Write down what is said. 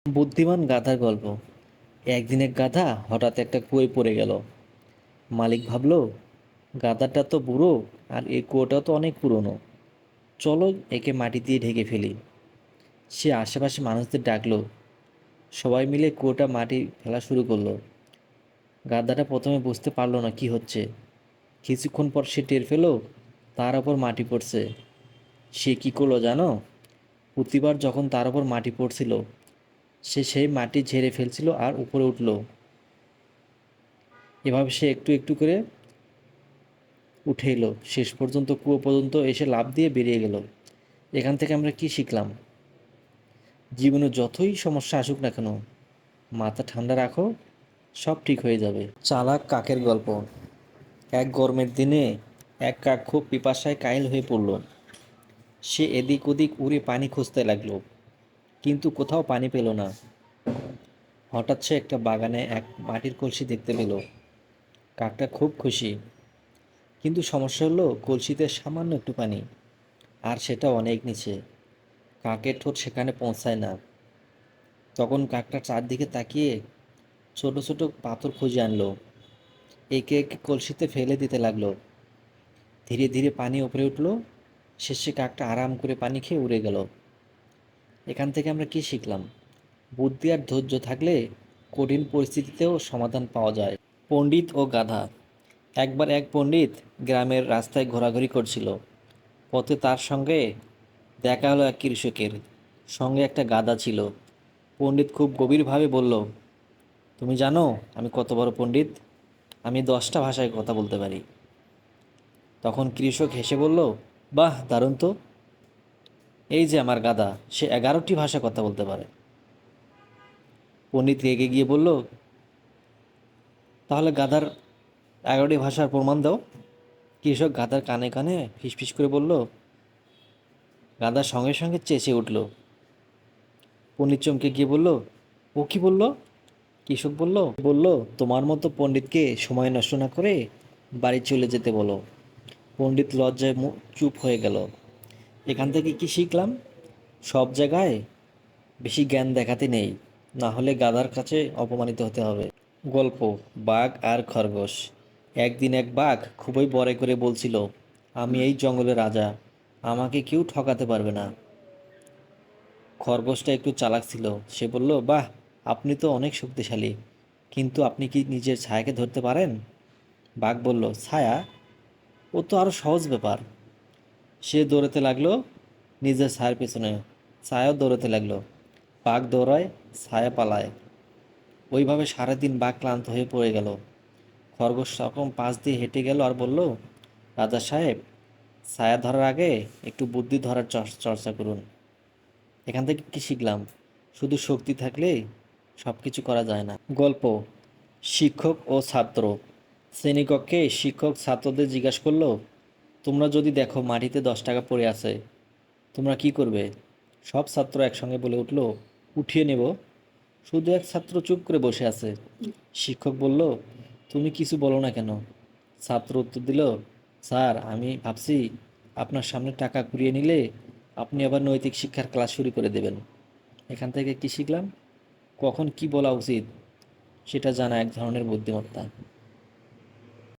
বুদ্ধিমান গাধার গল্প। একদিন এক গাধা হঠাৎ একটা কুয়োয় পড়ে গেল। মালিক ভাবলো, গাধাটা তো বুড়ো, আর এই কুয়োটাও তো অনেক পুরনো। চলো একে মাটি দিয়ে ঢেকে ফেলি। সে আশেপাশে মানুষদের ডাকলো। সবাই মিলে কুয়োটা মাটি ফেলা শুরু করলো। গাধাটা প্রথমে বুঝতে পারলো না কি হচ্ছে। কিছুক্ষণ পর সে টের পেল তার ওপর মাটি পড়ছে। সে কি করলো জানো? প্রতিবার যখন তার ওপর মাটি পড়ছিল, সে সেই মাটি ঝেড়ে ফেলছিল আর উপরে উঠলো। এভাবে সে একটু একটু করে উঠে এলো, শেষ পর্যন্ত কুয়ো পর্যন্ত এসে লাফ দিয়ে বেরিয়ে গেল। এখান থেকে আমরা কি শিখলাম? জীবনে যতই সমস্যা আসুক না কেন, মাথা ঠান্ডা রাখো, সব ঠিক হয়ে যাবে। চালাক কাকের গল্প। এক গরমের দিনে এক কাক খুব পিপাসায় কাইল হয়ে পড়ল। সে এদিক ওদিক উড়ে পানি খুঁজতে লাগলো, কিন্তু কোথাও পানি পেল না। হঠাৎ সে একটা বাগানে এক মাটির কলসি দেখতে পেল। কাকটা খুব খুশি, কিন্তু সমস্যা হলো কলসিতে সামান্য একটু পানি, আর সেটা অনেক নিচে। কাকের ঠোঁট সেখানে পৌঁছায় না। তখন কাকটা চারদিকে তাকিয়ে ছোট ছোট পাথর খুঁজে আনলো। একে একে কলসিতে ফেলে দিতে লাগলো। ধীরে ধীরে পানি উপরে উঠলো। শেষে কাকটা আরাম করে পানি খেয়ে উড়ে গেল। এখান থেকে আমরা কি শিখলাম? বুদ্ধি আর ধৈর্য থাকলে কঠিন পরিস্থিতিতেও সমাধান পাওয়া যায়। পণ্ডিত ও গাধা। একবার এক পণ্ডিত গ্রামের রাস্তায় ঘোরাঘুরি করছিল। পথে তার সঙ্গে দেখা হলো এক কৃষকের। সঙ্গে একটা গাধা ছিল। পণ্ডিত খুব গভীরভাবে বলল, তুমি জানো আমি কত বড় পণ্ডিত? আমি 10টা ভাষায় কথা বলতে পারি। তখন কৃষক হেসে বলল, বাহ, দারুণ তো। এই যে আমার গাধা, সে 11টি ভাষা কথা বলতে পারে। পণ্ডিত রেগে গিয়ে বলল, তাহলে গাধার 11টি ভাষার প্রমাণ দাও। কৃষক গাধার কানে কানে ফিসফিস করে বলল। গাধা সঙ্গে সঙ্গে চেঁচিয়ে উঠল। পণ্ডিত চমকে গিয়ে বলল, ও কি বলল? কৃষক বলল, তোমার মতো পণ্ডিতকে সময় নষ্ট না করে বাড়ি চলে যেতে বলো। পণ্ডিত লজ্জায় চুপ হয়ে গেল। এখান থেকে কি শিখলাম? সব জায়গায় বেশি জ্ঞান দেখাতে নেই, না হলে গাধার কাছে অপমানিত হতে হবে। গল্প, বাঘ আর খরগোশ। একদিন এক বাঘ খুবই বড় করে বলছিল, আমি এই জঙ্গলের রাজা, আমাকে কেউ ঠকাতে পারবে না। খরগোশটা একটু চালাক ছিল। সে বলল, বাহ, আপনি তো অনেক শক্তিশালী, কিন্তু আপনি কি নিজের ছায়াকে ধরতে পারেন? বাঘ বলল, ছায়া? ও তো আরো সহজ ব্যাপার। সে দৌড়াতে লাগলো নিজের ছায়ার পেছনে। ছায়াও দৌড়াতে লাগলো। বাঘ দৌড়ায়, ছায়া পালায়। ওইভাবে সারাদিন বাঘ ক্লান্ত হয়ে পড়ে গেল। খরগোশ রকম পাশ দিয়ে হেঁটে গেল আর বলল, রাজা সাহেব, ছায়া ধরার আগে একটু বুদ্ধি ধরার চর্চা করুন। এখান থেকে কি শিখলাম? শুধু শক্তি থাকলে সব কিছু করা যায় না। গল্প, শিক্ষক ও ছাত্র। শ্রেণীকক্ষে শিক্ষক ছাত্রদের জিজ্ঞাসা করলো, তোমরা যদি দেখো মাটিতে 10 টাকা পড়ে আছে, তোমরা কি করবে? সব ছাত্র একসঙ্গে বলে উঠল, উঠিয়ে নেব। শুধু এক ছাত্র চুপ করে বসে আছে। শিক্ষক বলল, তুমি কিছু বলো না কেন? ছাত্র উত্তর দিল, স্যার, আমি ভাবছি আপনার সামনে টাকা কুড়িয়ে নিলে আপনি আবার নৈতিক শিক্ষার ক্লাস শুরু করে দেবেন। এখান থেকে কি শিখলাম? কখন কি বলা উচিত সেটা জানা এক ধরনের বুদ্ধিমত্তা।